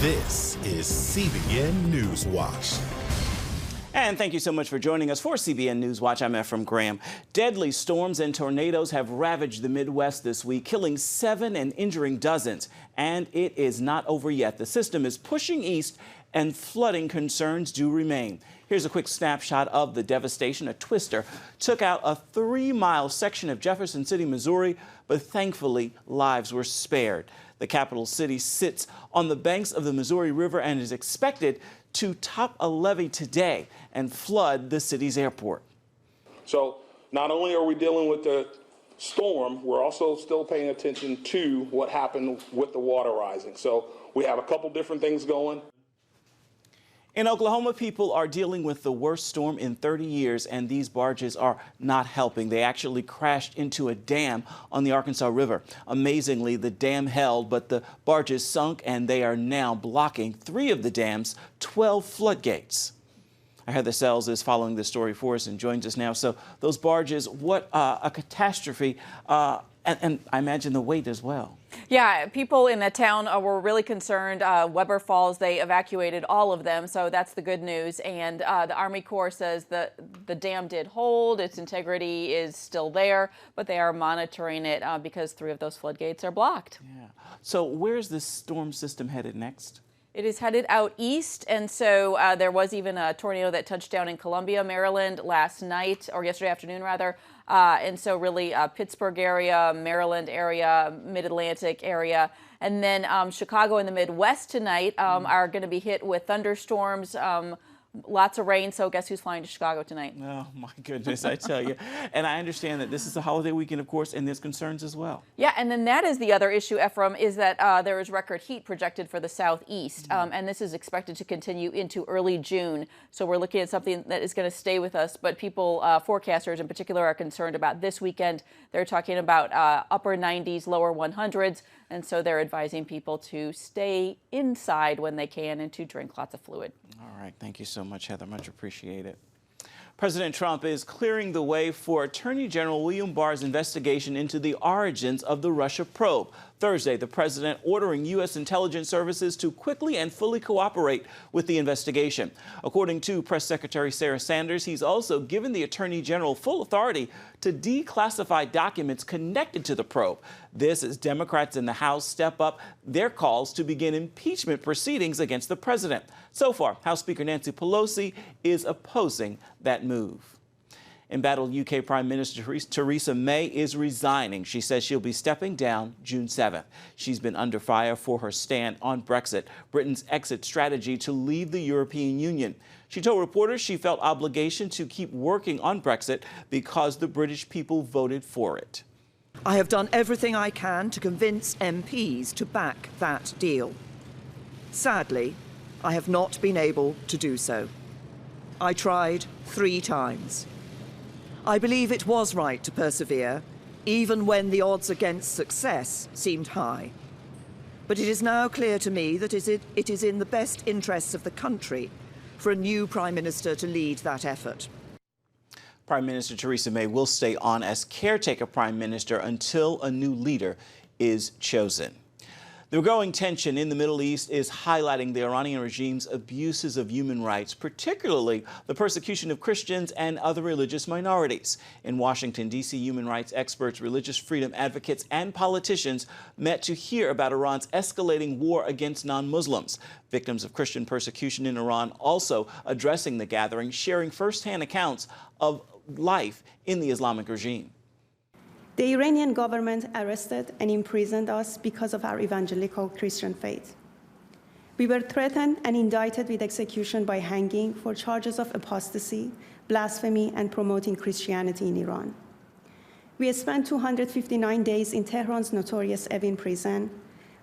This is CBN NewsWatch. And thank you so much for joining us for CBN NewsWatch. I'm Ephraim Graham. Deadly storms and tornadoes have ravaged the Midwest this week, killing 7 and injuring dozens. And it is not over yet. The system is pushing east and flooding concerns do remain. Here's a quick snapshot of the devastation. A twister took out a 3-mile section of Jefferson City, Missouri, but thankfully lives were spared. The capital city sits on the banks of the Missouri River and is expected to top a levee today and flood the city's airport. So not only are we dealing with the storm, we're also still paying attention to what happened with the water rising. So we have a couple different things going. In Oklahoma, people are dealing with the worst storm in 30 years, and these barges are not helping. They actually crashed into a dam on the Arkansas River. Amazingly, the dam held, but the barges sunk, and they are now blocking 3 of the dam's 12 floodgates. Heather Sells is following this story for us and joins us now. So those barges, what a catastrophe, and I imagine the weight as well. Yeah, people in the town were really concerned. Weber Falls, they evacuated all of them, so that's the good news. And the Army Corps says the dam did hold, its integrity is still there, but they are monitoring it because 3 of those floodgates are blocked. Yeah. So where's this storm system headed next? It is headed out east, and so there was even a tornado that touched down in Columbia, Maryland last night, or yesterday afternoon rather. And so really Pittsburgh area, Maryland area, mid-Atlantic area, and then Chicago and the Midwest tonight are going to be hit with thunderstorms. Lots of rain, so guess who's flying to Chicago tonight? Oh, my goodness, I tell you. And I understand that this is a holiday weekend, of course, and there's concerns as well. Yeah, and then that is the other issue, Ephraim, is that there is record heat projected for the southeast, and this is expected to continue into early June. So we're looking at something that is going to stay with us, but people, forecasters in particular, are concerned about this weekend. They're talking about upper 90s, lower 100s, and so they're advising people to stay inside when they can and to drink lots of fluid. All right, thank you so much, Heather. Much appreciated. President Trump is clearing the way for Attorney General William Barr's investigation into the origins of the Russia probe. Thursday, the president ordering U.S. intelligence services to quickly and fully cooperate with the investigation. According to Press Secretary Sarah Sanders, he's also given the Attorney General full authority to declassify documents connected to the probe. This as Democrats in the House step up their calls to begin impeachment proceedings against the president. So far, House Speaker Nancy Pelosi is opposing that move. Embattled UK Prime Minister Theresa May is resigning. She says she'll be stepping down June 7th. She's been under fire for her stand on Brexit, Britain's exit strategy to leave the European Union. She told reporters she felt obligation to keep working on Brexit because the British people voted for it. I have done everything I can to convince MPs to back that deal. Sadly, I have not been able to do so. I tried 3 times. I believe it was right to persevere, even when the odds against success seemed high. But it is now clear to me that it is in the best interests of the country for a new Prime Minister to lead that effort. Prime Minister Theresa May will stay on as caretaker Prime Minister until a new leader is chosen. The growing tension in the Middle East is highlighting the Iranian regime's abuses of human rights, particularly the persecution of Christians and other religious minorities. In Washington, D.C., human rights experts, religious freedom advocates, and politicians met to hear about Iran's escalating war against non-Muslims. Victims of Christian persecution in Iran also addressing the gathering, sharing firsthand accounts of life in the Islamic regime. The Iranian government arrested and imprisoned us because of our evangelical Christian faith. We were threatened and indicted with execution by hanging for charges of apostasy, blasphemy, and promoting Christianity in Iran. We spent 259 days in Tehran's notorious Evin prison,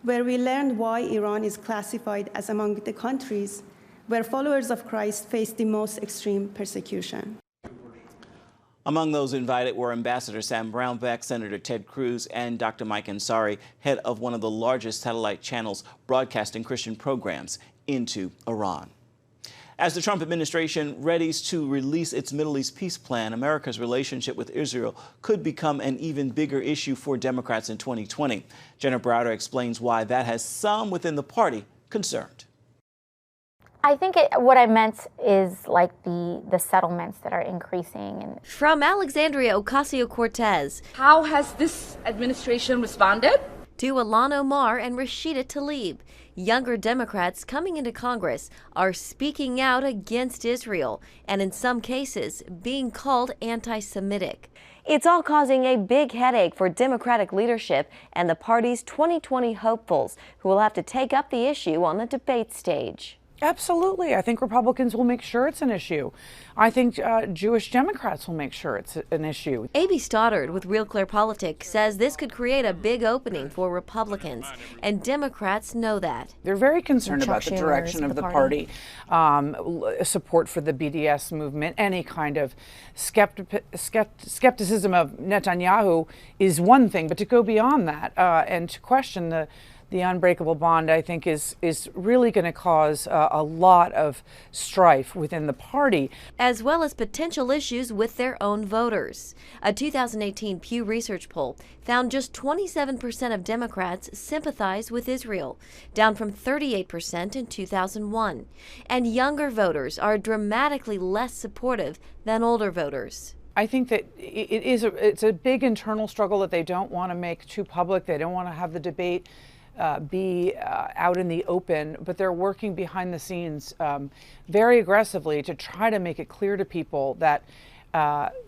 where we learned why Iran is classified as among the countries where followers of Christ face the most extreme persecution. Among those invited were Ambassador Sam Brownback, Senator Ted Cruz, and Dr. Mike Ansari, head of one of the largest satellite channels broadcasting Christian programs into Iran. As the Trump administration readies to release its Middle East peace plan, America's relationship with Israel could become an even bigger issue for Democrats in 2020. Jenna Browder explains why that has some within the party concerned. I think what I meant is like the settlements that are increasing. And from Alexandria Ocasio-Cortez, how has this administration responded? To Ilhan Omar and Rashida Tlaib, younger Democrats coming into Congress are speaking out against Israel and in some cases being called anti-Semitic. It's all causing a big headache for Democratic leadership and the party's 2020 hopefuls who will have to take up the issue on the debate stage. Absolutely. I think Republicans will make sure it's an issue. I think Jewish Democrats will make sure it's an issue. A.B. Stoddard with Real Clear Politics says this could create a big opening for Republicans, and Democrats know that. They're very concerned about the direction of the party, support for the BDS movement, any kind of skepticism of Netanyahu is one thing, but to go beyond that and to question the unbreakable bond, I think, is really going to cause a lot of strife within the party. As well as potential issues with their own voters. A 2018 Pew Research poll found just 27% of Democrats sympathize with Israel, down from 38% in 2001. And younger voters are dramatically less supportive than older voters. I think that it's a big internal struggle that they don't want to make too public. They don't want to have the debate be out in the open, but they're working behind the scenes very aggressively to try to make it clear to people that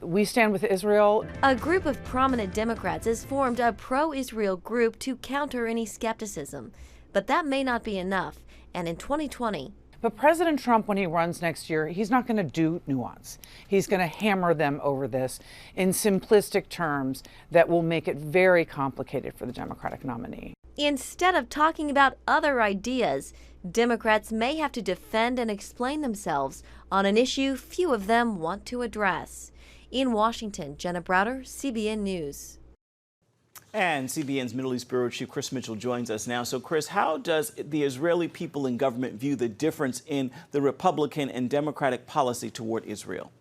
we stand with Israel. A group of prominent Democrats has formed a pro-Israel group to counter any skepticism, but that may not be enough. And in 2020, but President Trump, when he runs next year, he's not going to do nuance. He's going to hammer them over this in simplistic terms that will make it very complicated for the Democratic nominee. Instead of talking about other ideas, Democrats may have to defend and explain themselves on an issue few of them want to address. In Washington, Jenna Browder, CBN News. And CBN's Middle East Bureau Chief Chris Mitchell joins us now. So, Chris, how does the Israeli people and government view the difference in the Republican and Democratic policy toward Israel?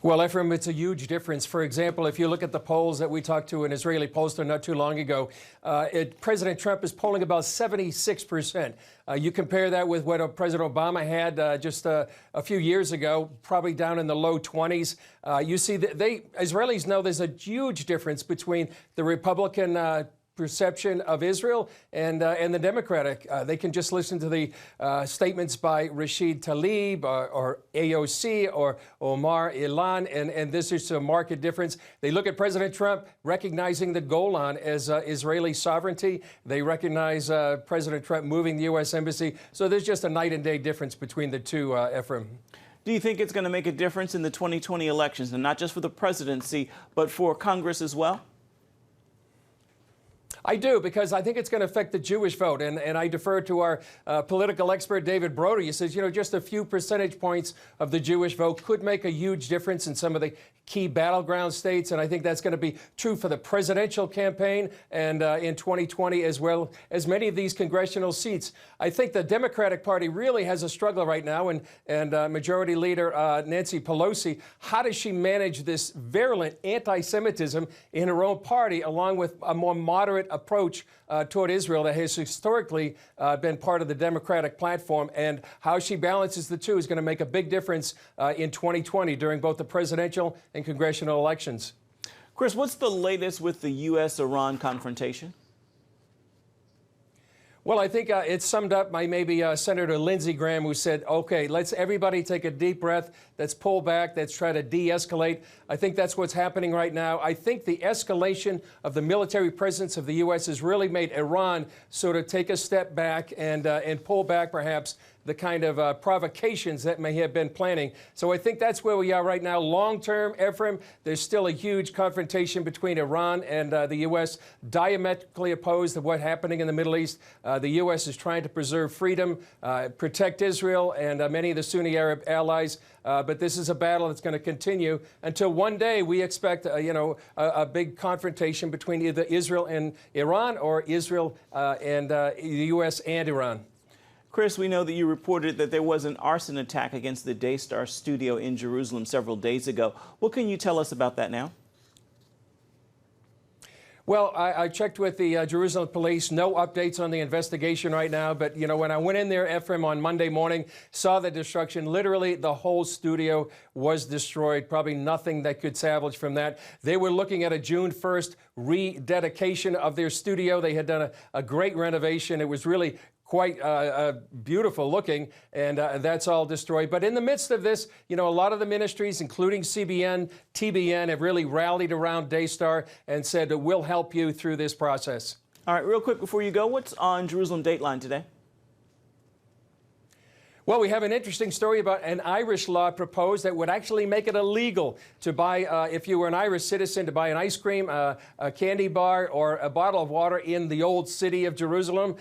Well, Ephraim, it's a huge difference. For example, if you look at the polls that we talked to an Israeli pollster not too long ago, President Trump is polling about 76%. You compare that with what President Obama had just a few years ago, probably down in the low 20s. You see that Israelis know there's a huge difference between the Republican perception of Israel and the Democratic. They can just listen to the statements by Rashid Tlaib or AOC or Omar Ilan, and this is a marked difference. They look at President Trump recognizing the Golan as Israeli sovereignty. They recognize President Trump moving the U.S. Embassy. So there's just a night and day difference between the two, Ephraim. Do you think it's going to make a difference in the 2020 elections, and not just for the presidency, but for Congress as well? I do, because I think it's going to affect the Jewish vote. And I defer to our political expert, David Brody. He says, just a few percentage points of the Jewish vote could make a huge difference in some of the key battleground states. And I think that's going to be true for the presidential campaign and in 2020, as well as many of these congressional seats. I think the Democratic Party really has a struggle right now. And Majority Leader Nancy Pelosi, how does she manage this virulent anti-Semitism in her own party, along with a more moderate approach toward Israel that has historically been part of the Democratic platform, and how she balances the two is going to make a big difference in 2020 during both the presidential and congressional elections. Chris, what's the latest with the U.S.-Iran confrontation? Well, I think it's summed up by maybe Senator Lindsey Graham, who said, okay, let's everybody take a deep breath. Let's pull back. Let's try to de-escalate. I think that's what's happening right now. I think the escalation of the military presence of the U.S. has really made Iran sort of take a step back and pull back perhaps the kind of provocations that may have been planning. So I think that's where we are right now. Long term, Ephraim, there's still a huge confrontation between Iran and the U.S., diametrically opposed to what's happening in the Middle East. The U.S. is trying to preserve freedom, protect Israel and many of the Sunni Arab allies. But this is a battle that's going to continue until one day we expect, a big confrontation between either Israel and Iran or Israel and the U.S. and Iran. Chris, we know that you reported that there was an arson attack against the Daystar studio in Jerusalem several days ago. What can you tell us about that now? Well, I checked with the Jerusalem police. No updates on the investigation right now. But, you know, when I went in there, Ephraim, on Monday morning, saw the destruction. Literally, the whole studio was destroyed. Probably nothing that could salvage from that. They were looking at a June 1st rededication of their studio. They had done a great renovation. It was really quite beautiful looking, and that's all destroyed. But in the midst of this, you know, a lot of the ministries, including CBN, TBN, have really rallied around Daystar and said, we'll help you through this process. All right, real quick before you go, what's on Jerusalem Dateline today? Well, we have an interesting story about an Irish law proposed that would actually make it illegal to buy, if you were an Irish citizen, to buy an ice cream, a candy bar, or a bottle of water in the old city of Jerusalem.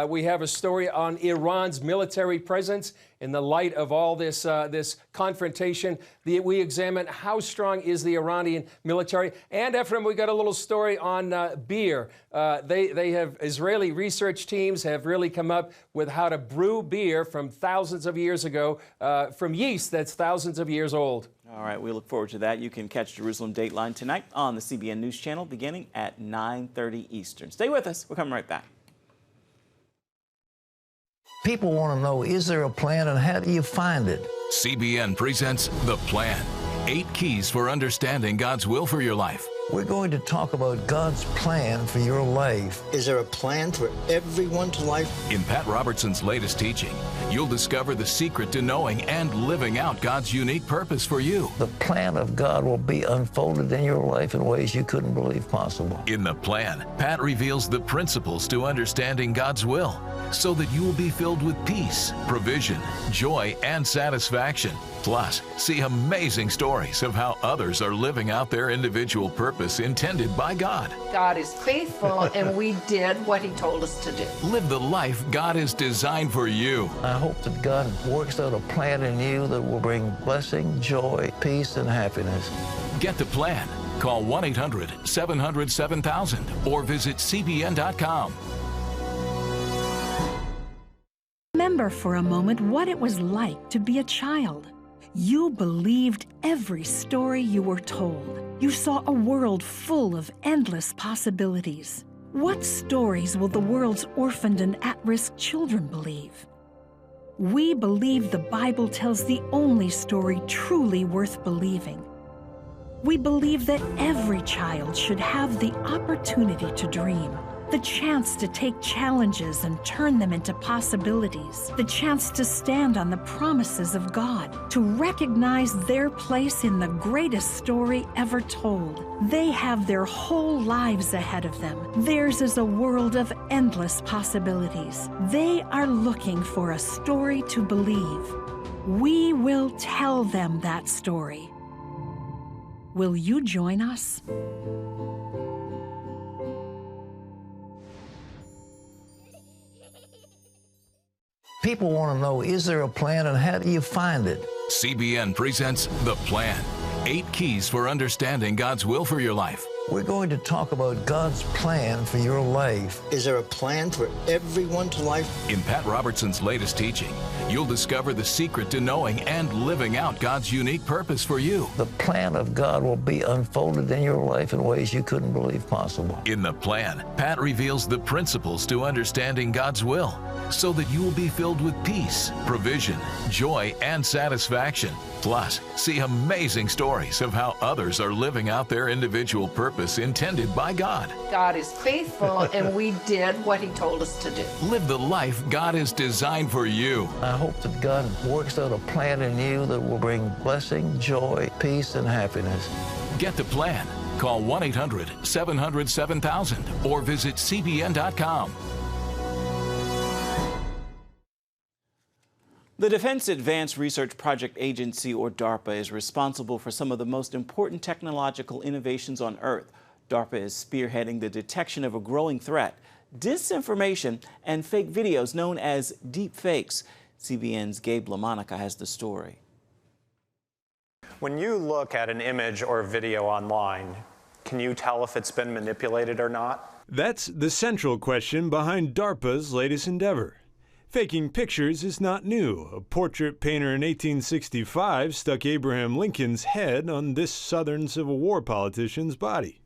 We have a story on Iran's military presence in the light of all this this confrontation. We examine how strong is the Iranian military. And, Ephraim, we got a little story on beer. They have, Israeli research teams have really come up with how to brew beer from thousands of years ago, from yeast that's thousands of years old. All right, we look forward to that. You can catch Jerusalem Dateline tonight on the CBN News Channel beginning at 9:30 Eastern. Stay with us. We're coming right back. People want to know, is there a plan and how do you find it? CBN presents The Plan. 8 keys for understanding God's will for your life. We're going to talk about God's plan for your life. Is there a plan for everyone's life? In Pat Robertson's latest teaching, you'll discover the secret to knowing and living out God's unique purpose for you. The plan of God will be unfolded in your life in ways you couldn't believe possible. In The Plan, Pat reveals the principles to understanding God's will so that you will be filled with peace, provision, joy, and satisfaction. Plus, see amazing stories of how others are living out their individual purpose intended by God. God is faithful, and we did what He told us to do. Live the life God has designed for you. I hope that God works out a plan in you that will bring blessing, joy, peace, and happiness. Get the plan. Call 1-800-700-7000 or visit CBN.com. Remember for a moment what it was like to be a child. You believed every story you were told. You saw a world full of endless possibilities. What stories will the world's orphaned and at-risk children believe? We believe the Bible tells the only story truly worth believing. We believe that every child should have the opportunity to dream, the chance to take challenges and turn them into possibilities, the chance to stand on the promises of God, to recognize their place in the greatest story ever told. They have their whole lives ahead of them. Theirs is a world of endless possibilities. They are looking for a story to believe. We will tell them that story. Will you join us? People want to know, is there a plan and how do you find it? CBN presents The Plan. 8 keys for understanding God's will for your life. We're going to talk about God's plan for your life. Is there a plan for everyone's life? In Pat Robertson's latest teaching, you'll discover the secret to knowing and living out God's unique purpose for you. The plan of God will be unfolded in your life in ways you couldn't believe possible. In The Plan, Pat reveals the principles to understanding God's will so that you will be filled with peace, provision, joy, and satisfaction. Plus, see amazing stories of how others are living out their individual purpose intended by God. God is faithful, and we did what He told us to do. Live the life God has designed for you. I hope that God works out a plan in you that will bring blessing, joy, peace, and happiness. Get the plan. Call 1-800-700-7000 or visit CBN.com. The Defense Advanced Research Project Agency, or DARPA, is responsible for some of the most important technological innovations on Earth. DARPA is spearheading the detection of a growing threat, disinformation and fake videos known as deep fakes. CBN's Gabe LaMonica has the story. When you look at an image or video online, can you tell if it's been manipulated or not? That's the central question behind DARPA's latest endeavor. Faking pictures is not new. A portrait painter in 1865 stuck Abraham Lincoln's head on this Southern Civil War politician's body.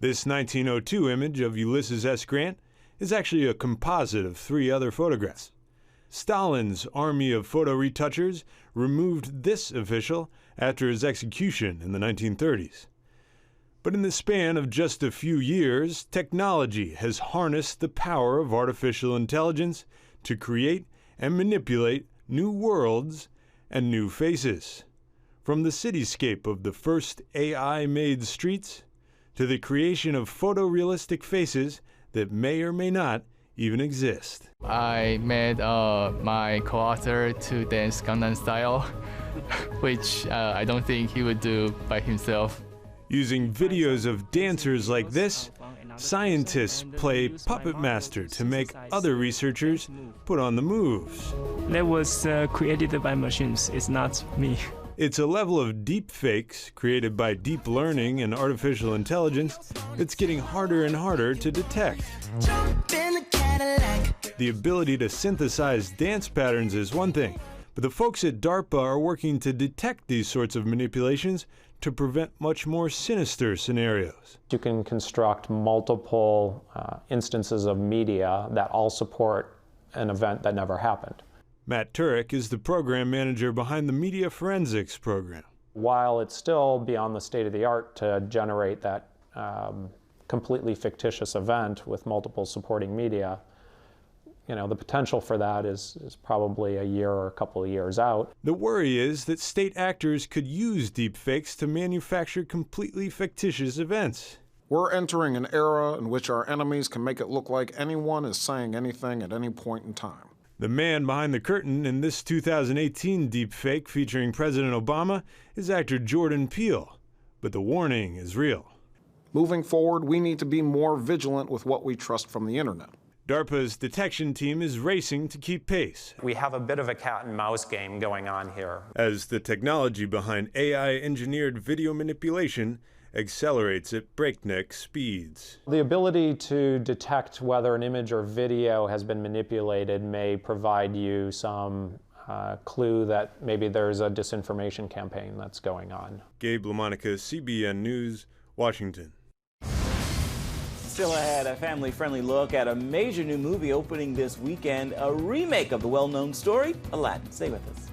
This 1902 image of Ulysses S. Grant is actually a composite of 3 other photographs. Stalin's army of photo retouchers removed this official after his execution in the 1930s. But in the span of just a few years, technology has harnessed the power of artificial intelligence to create and manipulate new worlds and new faces. From the cityscape of the first AI-made streets to the creation of photorealistic faces that may or may not even exist. I made my co-author to dance Gangnam Style, which I don't think he would do by himself. Using videos of dancers like this, scientists play puppet master to make other researchers put on the moves. That was created by machines, it's not me. It's a level of deep fakes created by deep learning and artificial intelligence that's getting harder and harder to detect. The ability to synthesize dance patterns is one thing, but the folks at DARPA are working to detect these sorts of manipulations to prevent much more sinister scenarios. You can construct multiple instances of media that all support an event that never happened. Matt Turek is the program manager behind the Media Forensics program. While it's still beyond the state of the art to generate that completely fictitious event with multiple supporting media, the potential for that is probably a year or a couple of years out. The worry is that state actors could use deepfakes to manufacture completely fictitious events. We're entering an era in which our enemies can make it look like anyone is saying anything at any point in time. The man behind the curtain in this 2018 deepfake featuring President Obama is actor Jordan Peele, but the warning is real. Moving forward, we need to be more vigilant with what we trust from the internet. DARPA's detection team is racing to keep pace. We have a bit of a cat and mouse game going on here. As the technology behind AI-engineered video manipulation accelerates at breakneck speeds. The ability to detect whether an image or video has been manipulated may provide you some clue that maybe there's a disinformation campaign that's going on. Gabe LaMonica, CBN News, Washington. Still ahead, a family-friendly look at a major new movie opening this weekend, a remake of the well-known story, Aladdin. Stay with us.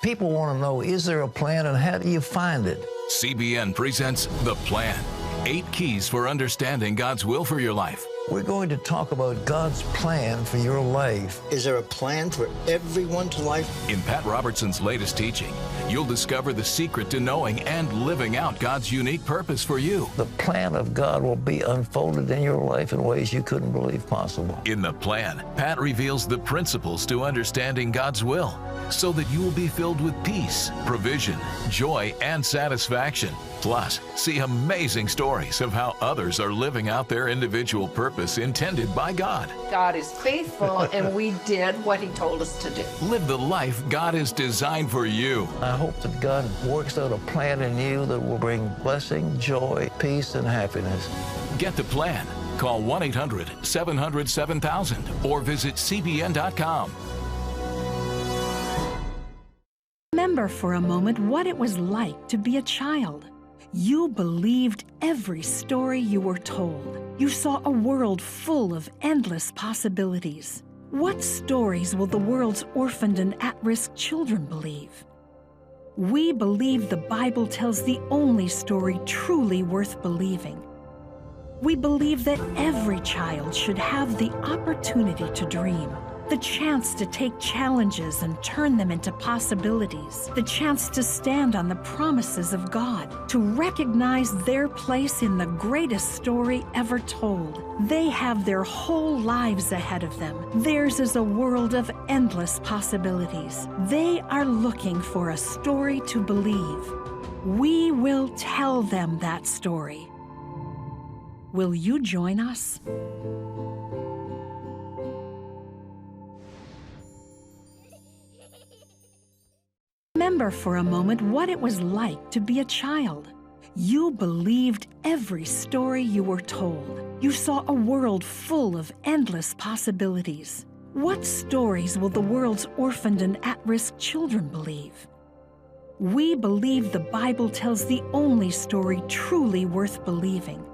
People want to know, is there a plan and how do you find it? CBN presents The Plan. 8 keys for understanding God's will for your life. We're going to talk about God's plan for your life. Is there a plan for everyone's life? In Pat Robertson's latest teaching, you'll discover the secret to knowing and living out God's unique purpose for you. The plan of God will be unfolded in your life in ways you couldn't believe possible. In The Plan, Pat reveals the principles to understanding God's will so that you will be filled with peace, provision, joy, and satisfaction. Plus, see amazing stories of how others are living out their individual purpose intended by God. God is faithful, and we did what he told us to do. Live the life God has designed for you. I hope that God works out a plan in you that will bring blessing, joy, peace, and happiness. Get the plan. Call 1-800-700-7000 or visit CBN.com. Remember for a moment what it was like to be a child. You believed every story you were told. You saw a world full of endless possibilities. What stories will the world's orphaned and at-risk children believe? We believe the Bible tells the only story truly worth believing. We believe that every child should have the opportunity to dream, the chance to take challenges and turn them into possibilities, the chance to stand on the promises of God, to recognize their place in the greatest story ever told. They have their whole lives ahead of them. Theirs is a world of endless possibilities. They are looking for a story to believe. We will tell them that story. Will you join us? Remember for a moment what it was like to be a child. You believed every story you were told. You saw a world full of endless possibilities. What stories will the world's orphaned and at-risk children believe? We believe the Bible tells the only story truly worth believing.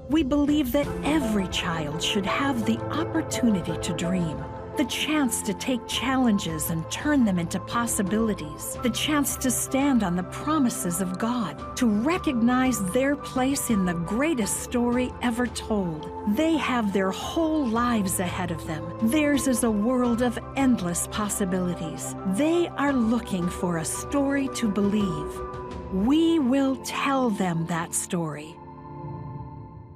We believe that every child should have the opportunity to dream, the chance to take challenges and turn them into possibilities, the chance to stand on the promises of God, to recognize their place in the greatest story ever told. They have their whole lives ahead of them. Theirs is a world of endless possibilities. They are looking for a story to believe. We will tell them that story.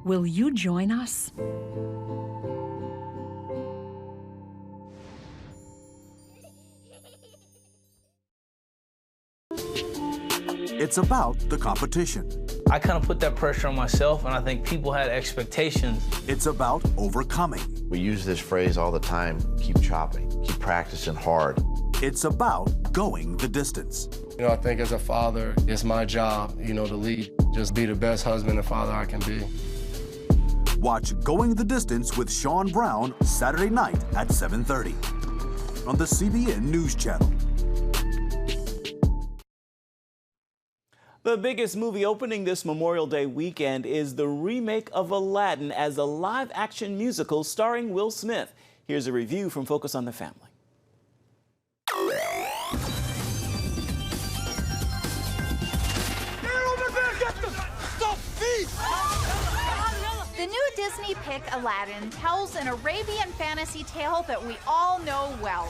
Will you join us? It's about the competition. I kind of put that pressure on myself, and I think people had expectations. It's about overcoming. We use this phrase all the time, keep chopping, keep practicing hard. It's about going the distance. I think as a father, it's my job, to lead. Just be the best husband and father I can be. Watch Going the Distance with Sean Brown Saturday night at 7:30 on the CBN News Channel. The biggest movie opening this Memorial Day weekend is the remake of Aladdin as a live-action musical starring Will Smith. Here's a review from Focus on the Family. The new Disney pick, Aladdin, tells an Arabian fantasy tale that we all know well.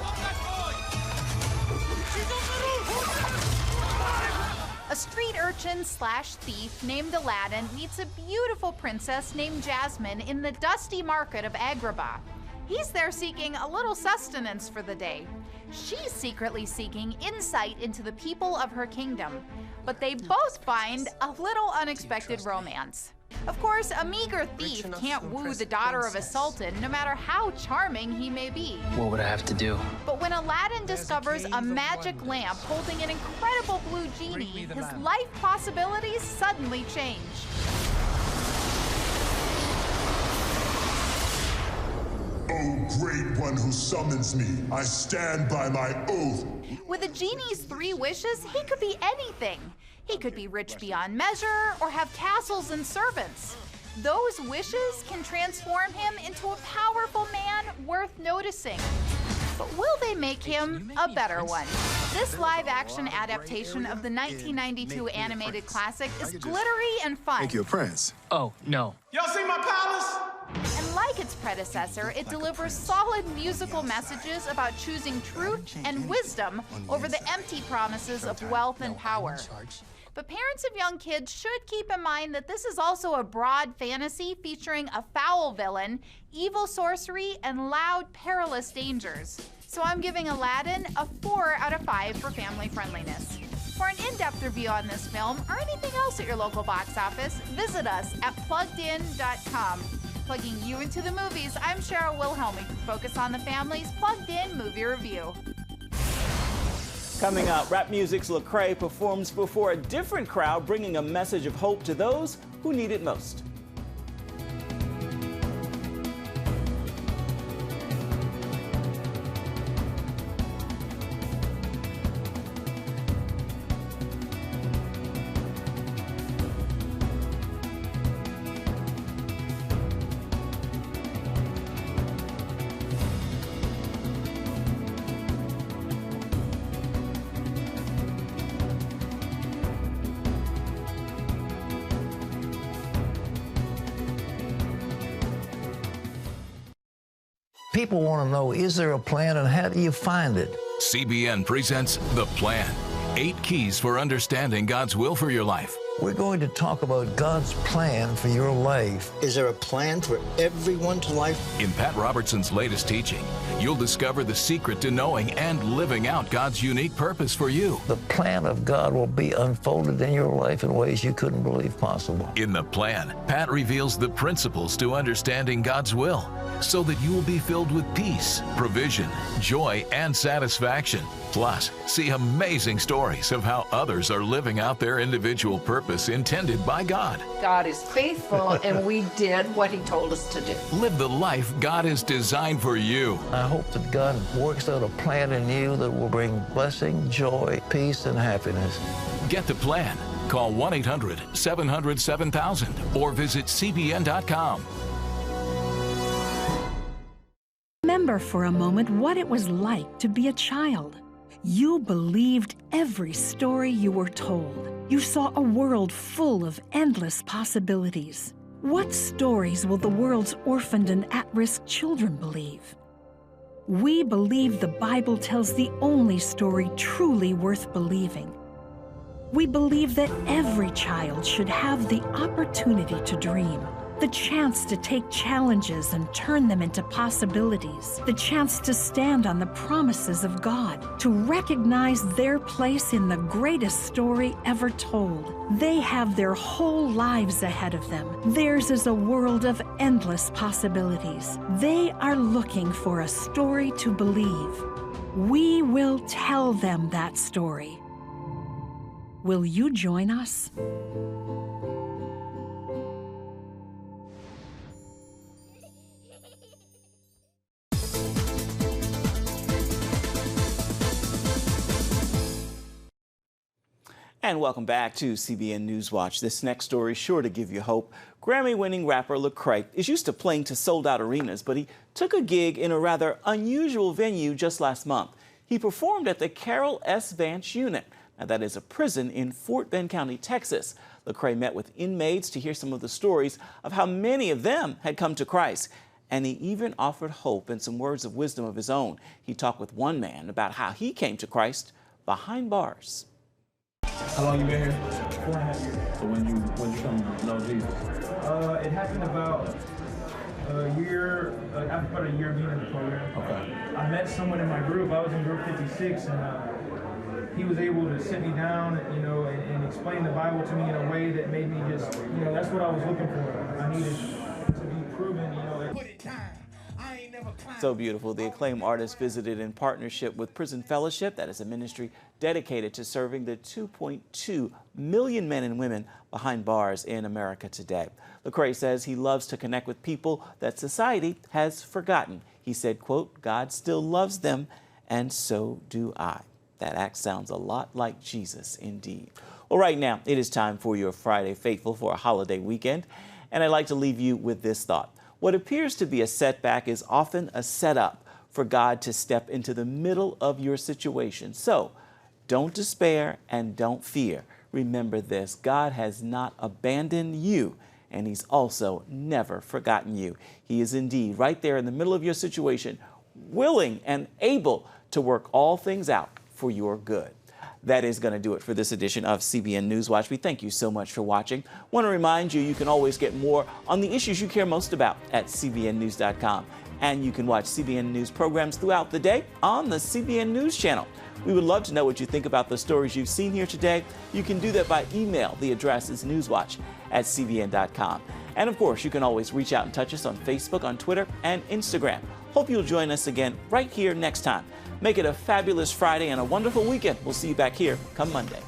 A street urchin slash thief named Aladdin meets a beautiful princess named Jasmine in the dusty market of Agrabah. He's there seeking a little sustenance for the day. She's secretly seeking insight into the people of her kingdom, but they both find a little unexpected romance. Of course, a meager thief can't woo the daughter of a sultan, no matter how charming he may be. What would I have to do? But when Aladdin discovers a magic lamp holding an incredible blue genie, his life possibilities suddenly change. O great one who summons me, I stand by my oath. With a genie's 3 wishes, he could be anything. He could be rich beyond measure or have castles and servants. Those wishes can transform him into a powerful man worth noticing. But will they make him a better one? This live-action adaptation of the 1992 animated classic is glittery and fun. Make you a prince. Oh, no. Y'all see my palace? And like its predecessor, it delivers solid musical messages about choosing truth and wisdom over the empty promises of wealth and power. But parents of young kids should keep in mind that this is also a broad fantasy featuring a foul villain, evil sorcery, and loud, perilous dangers. So I'm giving Aladdin a 4 out of 5 for family friendliness. For an in-depth review on this film or anything else at your local box office, visit us at PluggedIn.com. Plugging you into the movies, I'm Cheryl Wilhelmy from Focus on the Family's Plugged In Movie Review. Coming up, rap music's Lecrae performs before a different crowd, bringing a message of hope to those who need it most. People want to know, is there a plan and how do you find it? CBN presents The Plan. 8 keys for understanding God's will for your life. We're going to talk about God's plan for your life. Is there a plan for everyone's life? In Pat Robertson's latest teaching, you'll discover the secret to knowing and living out God's unique purpose for you. The plan of God will be unfolded in your life in ways you couldn't believe possible. In The Plan, Pat reveals the principles to understanding God's will so that you will be filled with peace, provision, joy, and satisfaction. Plus, see amazing stories of how others are living out their individual purpose purpose intended by God. God is faithful, and we did what he told us to do. Live the life God has designed for you. I hope that God works out a plan in you that will bring blessing, joy, peace, and happiness. Get the plan. Call 1-800-700-7000 or visit CBN.com. Remember for a moment what it was like to be a child. You believed every story you were told. You saw a world full of endless possibilities. What stories will the world's orphaned and at-risk children believe? We believe the Bible tells the only story truly worth believing. We believe that every child should have the opportunity to dream, the chance to take challenges and turn them into possibilities, the chance to stand on the promises of God, to recognize their place in the greatest story ever told. They have their whole lives ahead of them. Theirs is a world of endless possibilities. They are looking for a story to believe. We will tell them that story. Will you join us? And welcome back to CBN NewsWatch. This next story is sure to give you hope. Grammy-winning rapper Lecrae is used to playing to sold-out arenas, but he took a gig in a rather unusual venue just last month. He performed at the Carroll S. Vance Unit. Now, that is a prison in Fort Bend County, Texas. Lecrae met with inmates to hear some of the stories of how many of them had come to Christ. And he even offered hope and some words of wisdom of his own. He talked with one man about how he came to Christ behind bars. How long you been here? 4.5 years. So when you come to know Jesus? It happened about a year, after about a year being in the program. Okay. I met someone in my group. I was in group 56, and he was able to sit me down, and explain the Bible to me in a way that made me just, that's what I was looking for. I needed to be proven, Put it down. So beautiful. The acclaimed artist visited in partnership with Prison Fellowship, that is a ministry dedicated to serving the 2.2 million men and women behind bars in America today. Lecrae says he loves to connect with people that society has forgotten. He said, quote, God still loves them, and so do I. That act sounds a lot like Jesus indeed. Well, right now, it is time for your Friday Faithful for a holiday weekend, and I'd like to leave you with this thought. What appears to be a setback is often a setup for God to step into the middle of your situation. So don't despair and don't fear. Remember this, God has not abandoned you, and he's also never forgotten you. He is indeed right there in the middle of your situation, willing and able to work all things out for your good. That is going to do it for this edition of CBN NewsWatch. We thank you so much for watching. Want to remind you, you can always get more on the issues you care most about at cbnnews.com. And you can watch CBN News programs throughout the day on the CBN News channel. We would love to know what you think about the stories you've seen here today. You can do that by email. The address is newswatch@cbn.com. And of course, you can always reach out and touch us on Facebook, on Twitter, and Instagram. Hope you'll join us again right here next time. Make it a fabulous Friday and a wonderful weekend. We'll see you back here come Monday.